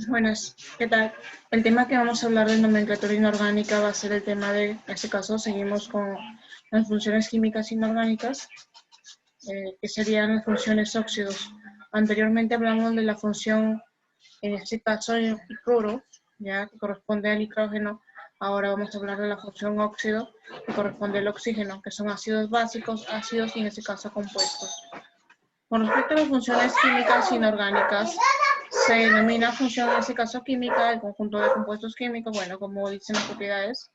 Buenas, ¿qué tal? El tema que vamos a hablar de nomenclatura inorgánica va a ser el tema de, en este caso, seguimos con las funciones químicas inorgánicas, que serían las funciones óxidos. Anteriormente hablamos de la función, en este caso, el cloro, ya que corresponde al nitrógeno. Ahora vamos a hablar de la función óxido, que corresponde al oxígeno, que son ácidos básicos, ácidos y en este caso compuestos. Con respecto a las funciones químicas inorgánicas, se denomina función, en este caso química, el conjunto de compuestos químicos, bueno, como dicen las propiedades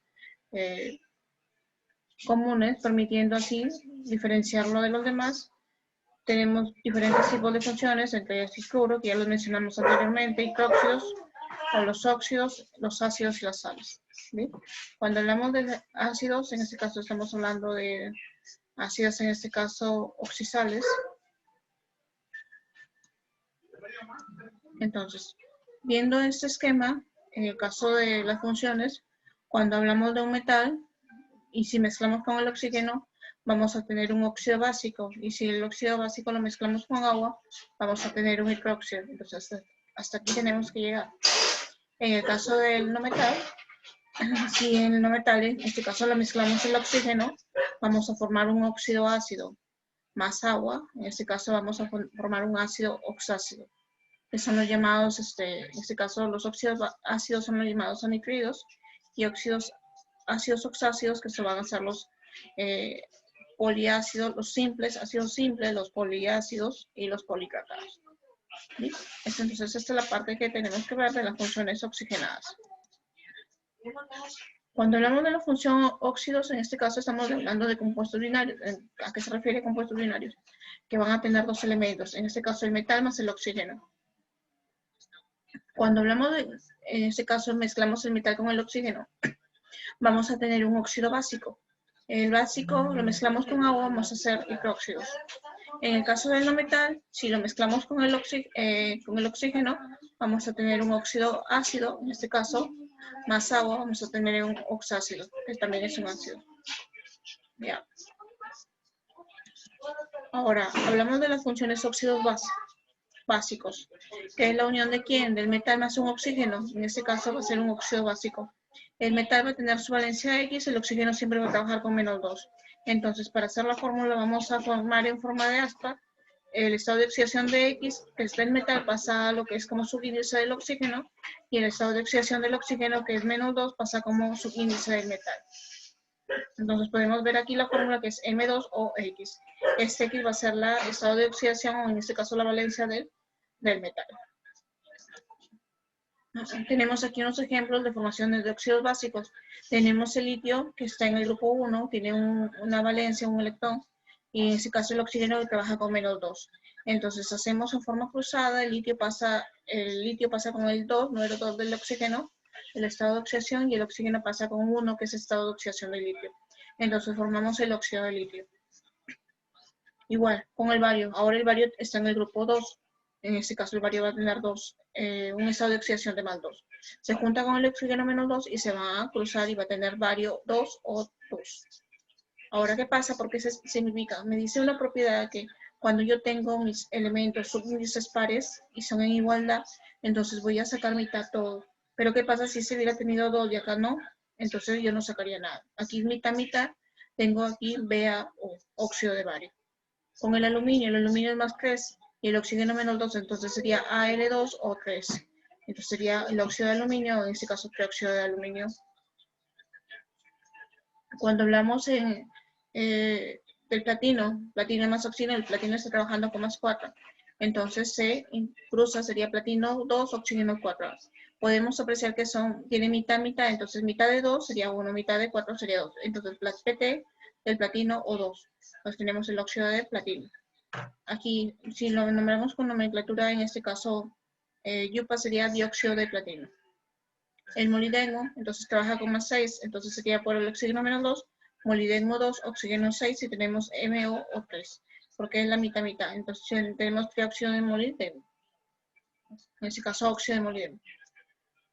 comunes, permitiendo así diferenciarlo de los demás. Tenemos diferentes tipos de funciones, entre ellas el cloro, que ya lo mencionamos anteriormente, hidróxidos, o los óxidos, los ácidos y las sales. ¿Sí? Cuando hablamos de ácidos, en este caso estamos hablando de ácidos, en este caso oxisales. Entonces, viendo este esquema, en el caso de las funciones, cuando hablamos de un metal, y si mezclamos con el oxígeno, vamos a tener un óxido básico, y si el óxido básico lo mezclamos con agua, vamos a tener un hidróxido. Entonces, hasta aquí tenemos que llegar. En el caso del no metal, si en el no metal, en este caso lo mezclamos el oxígeno, vamos a formar un óxido ácido más agua, en este caso vamos a formar un ácido oxácido, que son los llamados, en este caso los óxidos ácidos son los llamados anhidridos, y ácidos oxácidos, que se van a hacer los poliácidos, los simples, ácidos simples, los poliácidos y los policratados. ¿Sí? Entonces esta es la parte que tenemos que ver de las funciones oxigenadas. Cuando hablamos de la función óxidos, en este caso estamos hablando de compuestos binarios. ¿A qué se refiere compuestos binarios? Que van a tener dos elementos, en este caso el metal más el oxígeno. Cuando hablamos de, en este caso, mezclamos el metal con el oxígeno, vamos a tener un óxido básico. El básico lo mezclamos con agua, vamos a hacer hidróxidos. En el caso del no metal, si lo mezclamos con el oxígeno, vamos a tener un óxido ácido, en este caso, más agua, vamos a tener un oxácido, que también es un ácido. Ya. Ahora, hablamos de las funciones óxidos básicos, que es la unión de quién, del metal más un oxígeno. En este caso va a ser un óxido básico. El metal va a tener su valencia X, el oxígeno siempre va a trabajar con -2. Entonces, para hacer la fórmula vamos a formar en forma de aspa el estado de oxidación de X, que es del metal, pasa a lo que es como subíndice del oxígeno, y el estado de oxidación del oxígeno, que es -2, pasa como subíndice del metal. Entonces podemos ver aquí la fórmula que es M2 o X. Este X va a ser el estado de oxidación, o en este caso la valencia del metal. Tenemos aquí unos ejemplos de formaciones de óxidos básicos. Tenemos el litio, que está en el grupo 1, tiene una valencia, un electrón, y en este caso el oxígeno que trabaja con -2. Entonces hacemos en forma cruzada, el litio pasa con el 2, número 2 del oxígeno, el estado de oxidación, y el oxígeno pasa con 1, que es el estado de oxidación del litio. Entonces formamos el óxido de litio. Igual, con el bario. Ahora el bario está en el grupo 2. En este caso el bario va a tener un estado de oxidación de +2. Se junta con el oxígeno -2 y se va a cruzar y va a tener bario 2 o 2. Ahora, ¿qué pasa? ¿Por qué se significa? Me dice una propiedad que cuando yo tengo mis elementos subíndices pares y son en igualdad, entonces voy a sacar mitad todo. Pero ¿qué pasa si se hubiera tenido 2 y acá no? Entonces yo no sacaría nada. Aquí mitad, tengo aquí BaO, óxido de bario. Con el aluminio es más 3 y el oxígeno -2, entonces sería Al2 o 3. Entonces sería el óxido de aluminio, en este caso trióxido de aluminio. Cuando hablamos del platino más oxígeno, el platino está trabajando con +4. Entonces se cruza, sería platino 2, oxígeno 4. Podemos apreciar que tiene mitad, entonces mitad de 2 sería 1, mitad de 4 sería 2. Entonces PT del platino o 2. Pues tenemos el óxido de platino. Aquí, si lo nombramos con nomenclatura, en este caso, yupa sería dióxido de platino. El molibdeno, entonces trabaja con +6, entonces sería por el oxígeno -2, molibdeno 2, oxígeno 6, y tenemos MO o 3, porque es la mitad. Entonces tenemos trióxido de molibdeno, en este caso óxido de molibdeno.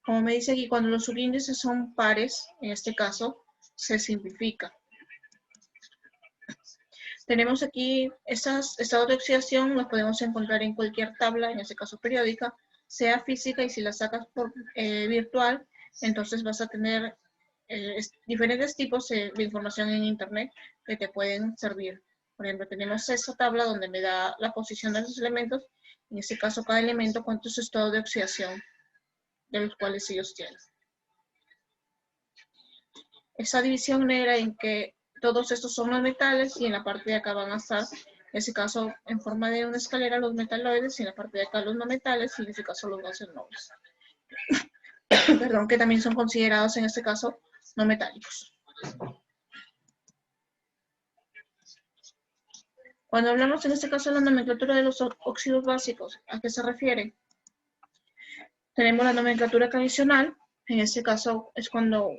Como me dice aquí, cuando los subíndices son pares, en este caso, se simplifica. Tenemos aquí estos estados de oxidación, los podemos encontrar en cualquier tabla, en este caso periódica, sea física, y si la sacas por virtual, entonces vas a tener diferentes tipos de información en internet que te pueden servir. Por ejemplo, tenemos esta tabla donde me da la posición de los elementos, en este caso cada elemento cuántos estados de oxidación de los cuales ellos tienen. Esa división negra en que todos estos son los metales y en la parte de acá van a estar, en este caso, en forma de una escalera los metaloides y en la parte de acá los no metales y en este caso los gases nobles. Perdón, que también son considerados en este caso no metálicos. Cuando hablamos en este caso de la nomenclatura de los óxidos básicos, ¿a qué se refiere? Tenemos la nomenclatura tradicional, en este caso es cuando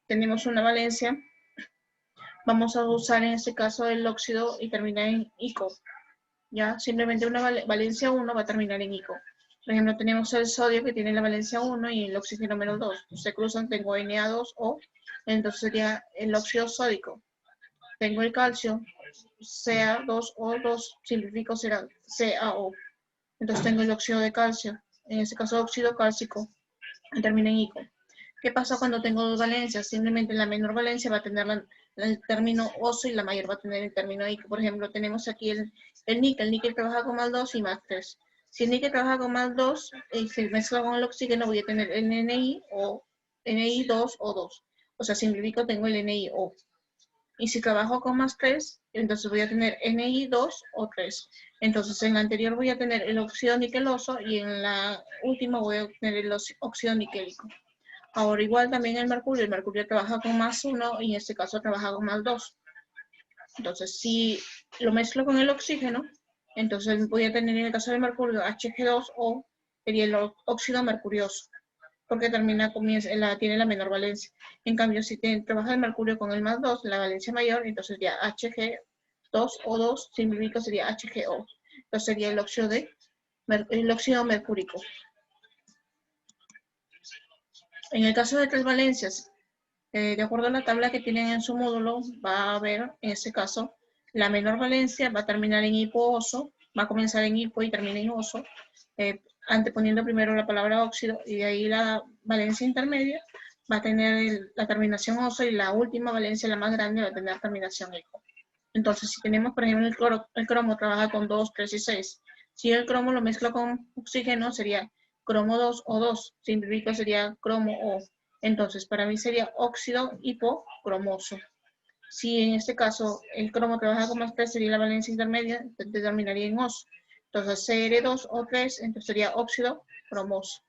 tenemos una valencia. Vamos a usar en este caso el óxido y termina en ICO. Ya, simplemente una valencia 1 va a terminar en ICO. Por ejemplo, tenemos el sodio que tiene la valencia 1 y el oxígeno menos 2. Se cruzan, tengo Na2O, entonces sería el óxido sódico. Tengo el calcio, Ca2O2, simplifico, será CaO. Entonces tengo el óxido de calcio, en este caso óxido cálcico, que termina en ICO. ¿Qué pasa cuando tengo dos valencias? Simplemente la menor valencia va a tener el término oso y la mayor va a tener el término ICO. Por ejemplo, tenemos aquí el níquel trabaja con más 2 y más 3. Si el níquel trabaja con más 2 y se mezcla con el oxígeno, voy a tener el NI o NI2 o 2. O sea, simplifico, tengo el NiO. Y si trabajo con más 3, entonces voy a tener Ni2 o 3. Entonces en la anterior voy a tener el óxido niqueloso y en la última voy a tener el óxido niquélico. Ahora igual también el mercurio trabaja con más 1 y en este caso trabaja con más 2. Entonces si lo mezclo con el oxígeno, entonces voy a tener en el caso del mercurio Hg2O, sería el óxido mercurioso, porque tiene la menor valencia. En cambio, si trabaja el mercurio con el más 2, la valencia mayor, entonces ya Hg2O2 simplifica sería HgO. Entonces sería el óxido mercúrico. En el caso de tres valencias, de acuerdo a la tabla que tienen en su módulo, va a haber, en este caso, la menor valencia va a terminar en hipo-oso, va a comenzar en hipo y termina en oso, anteponiendo primero la palabra óxido, y de ahí la valencia intermedia va a tener la terminación oso y la última valencia, la más grande, va a tener terminación eco. Entonces, si tenemos, por ejemplo, el cromo trabaja con 2, 3 y 6. Si el cromo lo mezcla con oxígeno, sería cromo 2 o 2. Simplifica, sería cromo O. Entonces, para mí sería óxido hipocromoso. Si en este caso el cromo trabaja con más 3, sería la valencia intermedia, terminaría en oso. Entonces, Cr2 o 3, entonces sería óxido cromoso.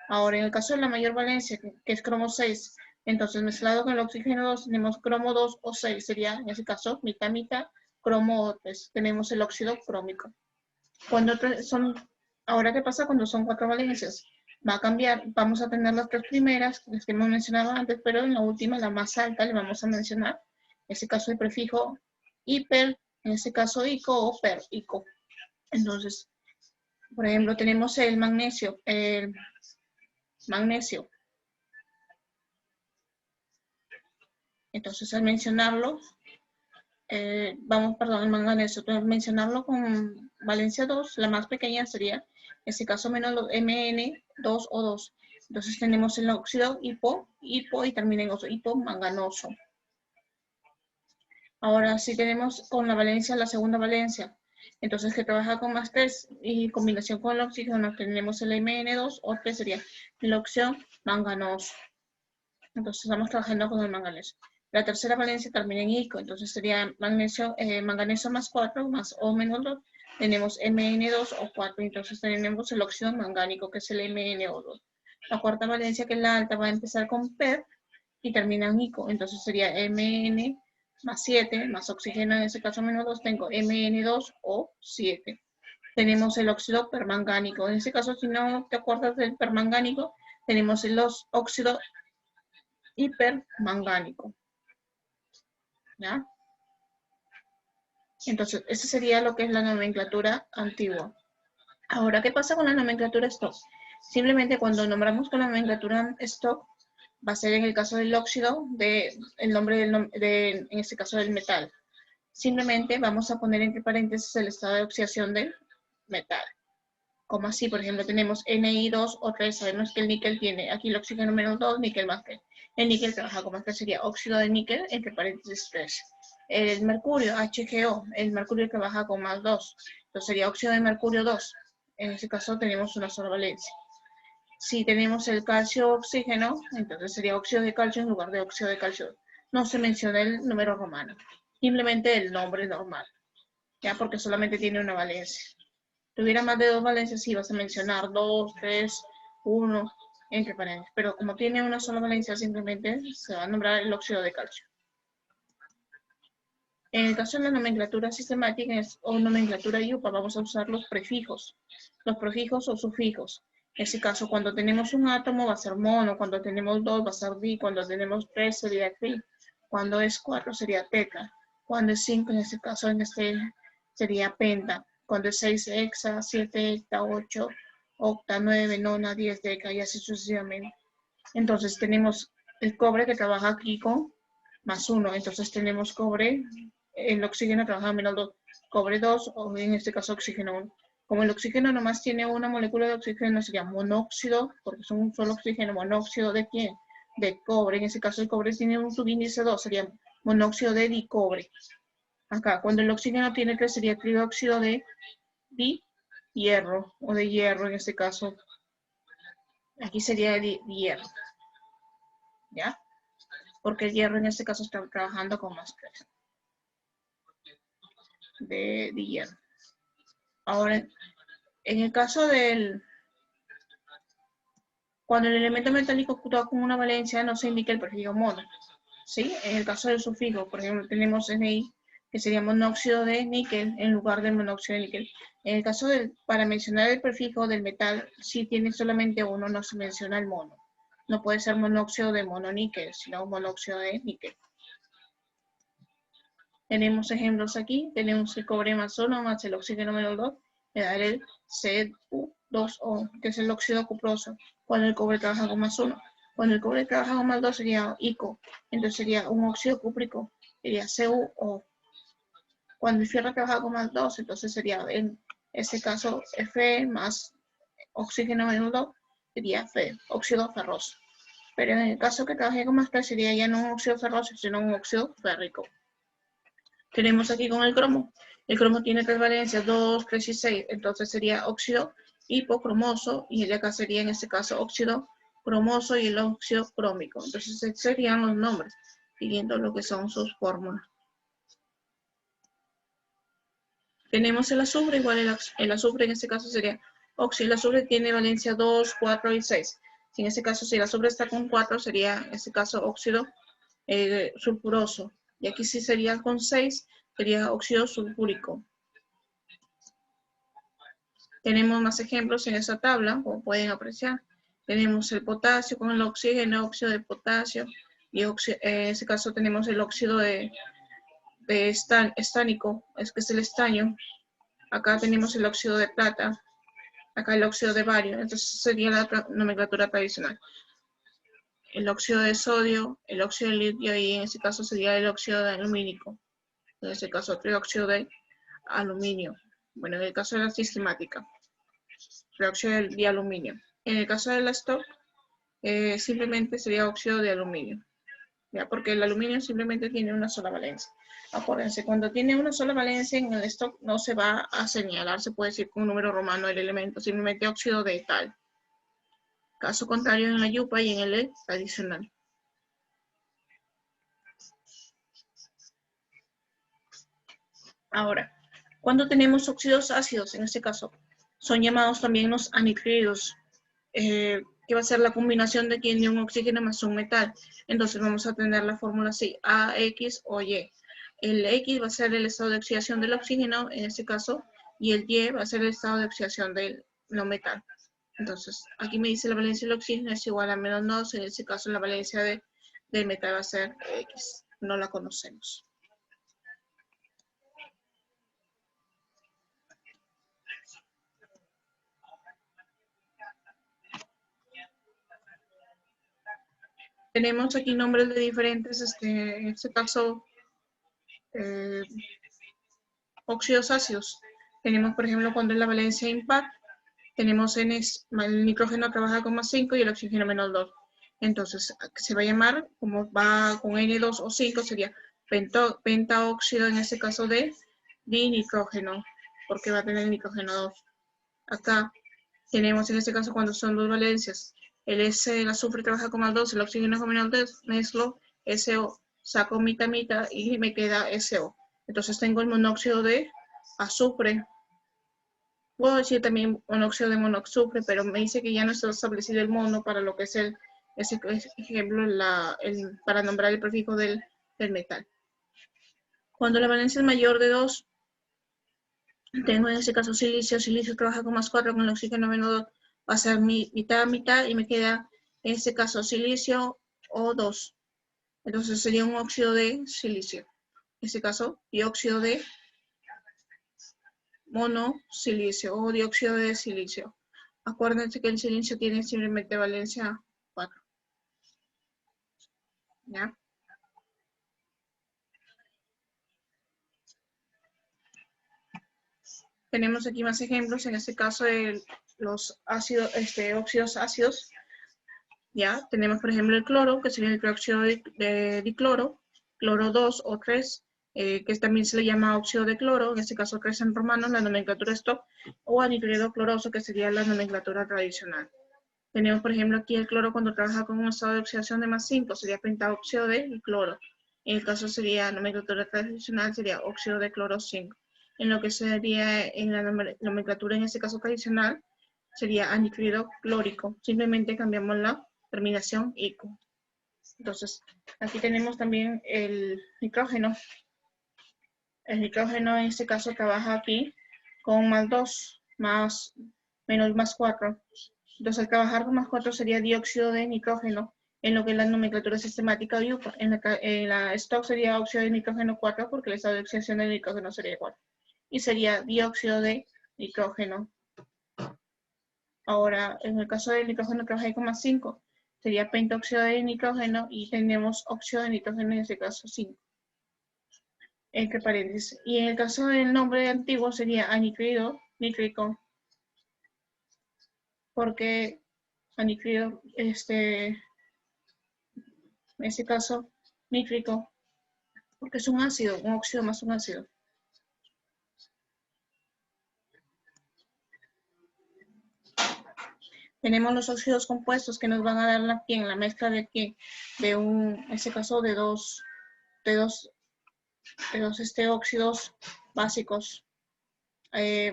Ahora, en el caso de la mayor valencia, que es cromo 6, entonces mezclado con el oxígeno 2, tenemos cromo 2 o 6, sería en ese caso mitad, cromo 3, tenemos el óxido crómico. Ahora, ¿qué pasa cuando son 4 valencias? Va a cambiar, vamos a tener las tres primeras, las que hemos mencionado antes, pero en la última, la más alta, le vamos a mencionar, en este caso el prefijo hiper, en este caso ico o per ico. Entonces, por ejemplo, tenemos el magnesio. El Entonces, al mencionarlo, el manganeso, al mencionarlo con valencia 2, la más pequeña sería, en este caso, menos los Mn2O2. Entonces tenemos el óxido hipo y termina en oso, hipomanganoso. Ahora sí tenemos con la valencia, la segunda valencia. Entonces que trabaja con más 3 y en combinación con el oxígeno tenemos el Mn2O3, sería el óxido manganoso. Entonces estamos trabajando con el manganeso. La tercera valencia termina en ico, entonces sería manganeso más 4 más O menos 2. Tenemos Mn2O4, entonces tenemos el óxido mangánico, que es el MnO2. La cuarta valencia, que es la alta, va a empezar con per y termina en ico, entonces sería Mn más 7 más oxígeno, en este caso menos 2, tengo Mn2O7. Tenemos el óxido permangánico. En este caso, si no te acuerdas del permangánico, tenemos el óxido hipermangánico. ¿Ya? Entonces, esa sería lo que es la nomenclatura antigua. Ahora, ¿qué pasa con la nomenclatura Stokes? Simplemente cuando nombramos con la nomenclatura stock, va a ser en el caso del óxido, el nombre en este caso del metal. Simplemente vamos a poner entre paréntesis el estado de oxidación del metal. Como así, por ejemplo, tenemos Ni2 o 3, sabemos que el níquel tiene aquí el oxígeno menos 2, níquel más 3. El níquel trabaja con más 3, sería óxido de níquel, entre paréntesis 3. El mercurio, HGO, el mercurio trabaja con más 2, entonces sería óxido de mercurio 2. En este caso tenemos una sola valencia. Si tenemos el calcio oxígeno, entonces sería óxido de calcio en lugar de óxido de calcio. No se menciona el número romano, simplemente el nombre normal, ya porque solamente tiene una valencia. Tuviera más de 2 valencias, sí vas a mencionar 2, 3, 1, entre paréntesis. Pero como tiene una sola valencia, simplemente se va a nombrar el óxido de calcio. En el caso de la nomenclatura sistemática o nomenclatura IUPAC, vamos a usar los prefijos. Los prefijos o sufijos. En este caso, cuando tenemos un átomo va a ser mono, cuando tenemos 2 va a ser di, cuando tenemos 3 sería tri, cuando es 4 sería teta, cuando es 5 en este caso sería penta. Cuando es 6 hexa, 7 hecta, 8 octa, 9 nona, 10 deca y así sucesivamente. Entonces tenemos el cobre que trabaja aquí con más 1. Entonces tenemos cobre, el oxígeno trabaja menos 2, cobre 2 o en este caso oxígeno 1. Como el oxígeno nomás tiene una molécula de oxígeno, sería monóxido, porque es un solo oxígeno, monóxido de ¿quién? De cobre. En este caso el cobre tiene un subíndice 2, sería monóxido de dicobre. Acá, cuando el oxígeno tiene 3, sería trióxido de hierro, o de hierro en este caso. Aquí sería de hierro, ¿ya? Porque el hierro en este caso está trabajando con más 3 de hierro. Ahora, en el caso cuando el elemento metálico actúa con una valencia, no se indica el prefijo mono, ¿sí? En el caso del sufijo, por ejemplo, tenemos Ni, que sería monóxido de níquel en lugar de monóxido de níquel. En el caso para mencionar el prefijo del metal, si tiene solamente uno, no se menciona el mono. No puede ser monóxido de mononíquel, sino monóxido de níquel. Tenemos ejemplos aquí, tenemos el cobre más 1 más el oxígeno menos 2, me da el Cu2O, que es el óxido cuproso, cuando el cobre trabaja con más 1. Cuando el cobre trabaja con más 2 sería ICO, entonces sería un óxido cúprico, sería CuO. Cuando el fierro trabaja con más 2, entonces sería en este caso Fe más oxígeno menos 2, sería Fe, óxido ferroso. Pero en el caso que trabaje con más 3 sería ya no un óxido ferroso, sino un óxido férrico. Tenemos aquí con el cromo. El cromo tiene 3 valencias, 2, 3 y 6. Entonces sería óxido hipocromoso y el de acá sería en este caso óxido cromoso y el óxido crómico. Entonces serían los nombres, siguiendo lo que son sus fórmulas. Tenemos el azufre, igual el azufre en este caso sería óxido. El azufre tiene valencia 2, 4 y 6. En este caso, si el azufre está con 4, sería en este caso óxido sulfuroso. Y aquí sí sería con 6, sería óxido sulfúrico. Tenemos más ejemplos en esta tabla, como pueden apreciar. Tenemos el potasio con el oxígeno, óxido de potasio, y en este caso tenemos el óxido de estánico, que es el estaño. Acá tenemos el óxido de plata, acá el óxido de bario, entonces sería la nomenclatura tradicional. El óxido de sodio, el óxido de litio y en este caso sería el óxido de aluminio. En este caso, trióxido de aluminio. Bueno, en el caso de la sistemática, trióxido de aluminio. En el caso de la stock, simplemente sería óxido de aluminio, ¿ya? Porque el aluminio simplemente tiene una sola valencia. Acuérdense, cuando tiene una sola valencia en el stock no se va a señalar, se puede decir con un número romano el elemento, simplemente óxido de tal. Caso contrario en la yupa y en el tradicional. Ahora, cuando tenemos óxidos ácidos, en este caso, son llamados también los anhidridos, que va a ser la combinación de quien de un oxígeno más un metal. Entonces vamos a tener la fórmula así, A, X o Y. El X va a ser el estado de oxidación del oxígeno, en este caso, y el Y va a ser el estado de oxidación del no metal. Entonces, aquí me dice la valencia del oxígeno es igual a menos 2, en este caso la valencia del metal va a ser X, no la conocemos. Tenemos aquí nombres de diferentes, en este caso, óxidos ácidos. Tenemos, por ejemplo, cuando es la valencia impar, tenemos el nitrógeno trabaja con +5 y el oxígeno -2. Entonces, se va a llamar, como va con N2 o 5, sería pentaóxido, en este caso de dinitrógeno, porque va a tener nitrógeno 2. Acá tenemos, en este caso, cuando son dos valencias, el azufre trabaja con +2, el oxígeno con -2, mezclo SO, saco mitad y me queda SO. Entonces tengo el monóxido de azufre. Puedo decir también monóxido de monoxufre, pero me dice que ya no está establecido el mono para lo que es ese ejemplo, para nombrar el prefijo del metal. Cuando la valencia es mayor de 2, tengo en este caso silicio. Silicio trabaja con +4, con el oxígeno -2 va a ser mitad a mitad y me queda en este caso silicio O2. Entonces sería un óxido de silicio. En este caso, dióxido de monosilicio o dióxido de silicio. Acuérdense que el silicio tiene simplemente valencia 4. ¿Ya? Tenemos aquí más ejemplos, en este caso de los óxidos ácidos. ¿Ya? Tenemos, por ejemplo, el cloro, que sería el dióxido de dicloro, cloro 2 o 3, que también se le llama óxido de cloro, en este caso 3 en romano, la nomenclatura es TOC, o anhidro cloroso, que sería la nomenclatura tradicional. Tenemos, por ejemplo, aquí el cloro cuando trabaja con un estado de oxidación de +5, sería pentaóxido de cloro. En el caso sería nomenclatura tradicional, sería óxido de cloro 5. En lo que sería en la nomenclatura, en este caso tradicional, sería anhídrido clórico. Simplemente cambiamos la terminación ico. Entonces, aquí tenemos también el nitrógeno. El nitrógeno en este caso trabaja aquí con +2, +4. Entonces, al trabajar con +4 sería dióxido de nitrógeno, en lo que es la nomenclatura sistemática de UPA. En la stock sería óxido de nitrógeno 4, porque el estado de oxidación del nitrógeno sería 4. Y sería dióxido de nitrógeno. Ahora, en el caso del nitrógeno trabaja con +5, sería pentóxido de nitrógeno y tenemos óxido de nitrógeno en este caso 5. Entre paréntesis. Y en el caso del nombre antiguo sería anhídrido nítrico, porque anhídrido, en este caso, nítrico, porque es un ácido, un óxido más un ácido. Tenemos los óxidos compuestos que nos van a dar aquí en la mezcla de aquí, en este caso de dos óxidos básicos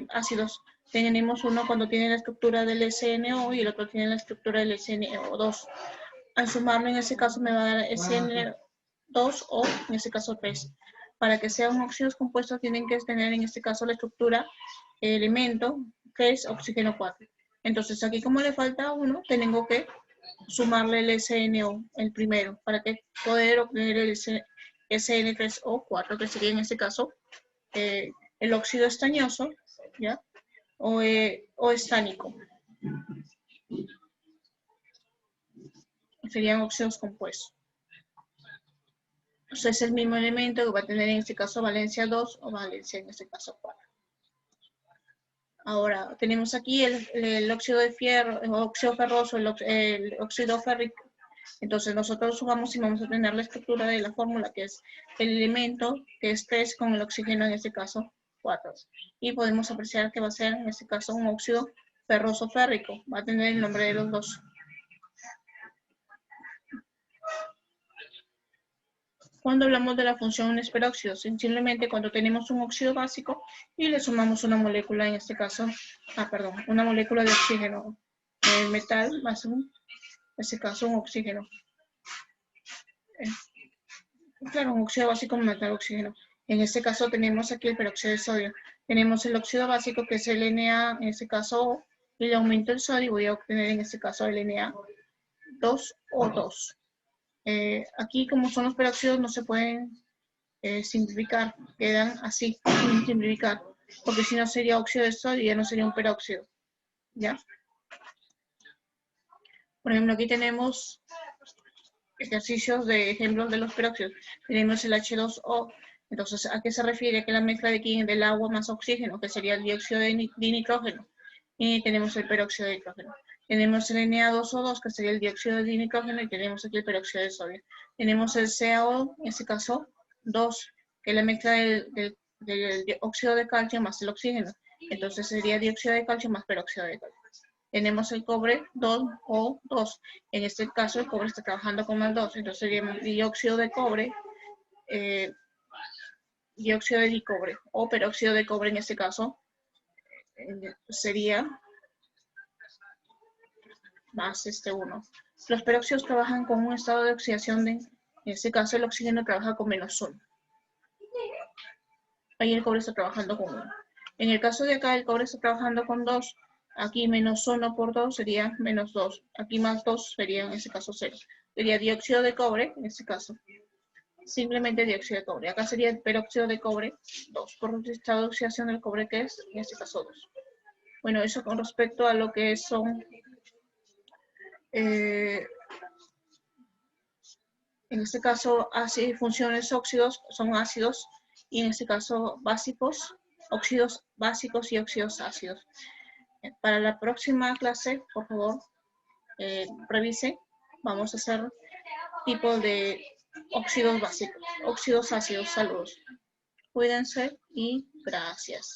ácidos. Tenemos uno cuando tiene la estructura del SNO y el otro tiene la estructura del SNO2. Al sumarlo, en este caso me va a dar SN2 o en este caso 3. Para que sean óxidos compuestos tienen que tener en este caso la estructura elemento 3, oxígeno 4. Entonces aquí como le falta uno, tengo que sumarle el SNO, el primero, para que poder obtener el SN3O4, que sería en este caso el óxido estañoso, ¿ya? O estánico. Serían óxidos compuestos. Entonces es el mismo elemento que va a tener en este caso valencia 2 o valencia en este caso 4. Ahora tenemos aquí el óxido de fierro, el óxido ferroso, el óxido férrico. Entonces nosotros sumamos y vamos a tener la estructura de la fórmula, que es el elemento, que es 3 con el oxígeno, en este caso 4. Y podemos apreciar que va a ser en este caso un óxido ferroso férrico. Va a tener el nombre de los dos. Cuando hablamos de la función esperóxido, simplemente cuando tenemos un óxido básico y le sumamos una molécula, en este caso, una molécula de oxígeno, el metal más en este caso un oxígeno. Claro, un óxido básico metal oxígeno. En este caso tenemos aquí el peróxido de sodio. Tenemos el óxido básico que es el Na, en este caso O, y le aumento el sodio y voy a obtener en este caso el Na2O2. Aquí como son los peróxidos no se pueden simplificar, quedan así, sin simplificar, porque si no sería óxido de sodio y ya no sería un peróxido, ¿ya? Por ejemplo, aquí tenemos ejercicios de ejemplos de los peróxidos. Tenemos el H2O. Entonces, ¿a qué se refiere? Que la mezcla de quién? Del agua más oxígeno, que sería el dióxido de nitrógeno. Y tenemos el peróxido de nitrógeno. Tenemos el Na2O2, que sería el dióxido de nitrógeno, y tenemos aquí el peróxido de sodio. Tenemos el CaO, en este caso, 2, que es la mezcla del óxido de calcio más el oxígeno. Entonces sería dióxido de calcio más peróxido de calcio. Tenemos el cobre 2O2. En este caso, el cobre está trabajando con el 2. Entonces sería dióxido de cobre, dióxido de dicobre, o peróxido de cobre en este caso, sería más 1. Los peróxidos trabajan con un estado de oxidación en este caso el oxígeno trabaja con -1. Ahí el cobre está trabajando con 1. En el caso de acá, el cobre está trabajando con 2. Aquí -1 por 2 sería -2. Aquí más 2 sería en este caso 0. Sería dióxido de cobre, en este caso. Simplemente dióxido de cobre. Acá sería el peróxido de cobre 2. Por el estado de oxidación del cobre que es, en este caso 2. Bueno, eso con respecto a lo que son en este caso, funciones óxidos son ácidos y en este caso básicos, óxidos básicos y óxidos ácidos. Para la próxima clase, por favor, revise. Vamos a hacer tipo de óxidos básicos, óxidos ácidos. Saludos. Cuídense y gracias.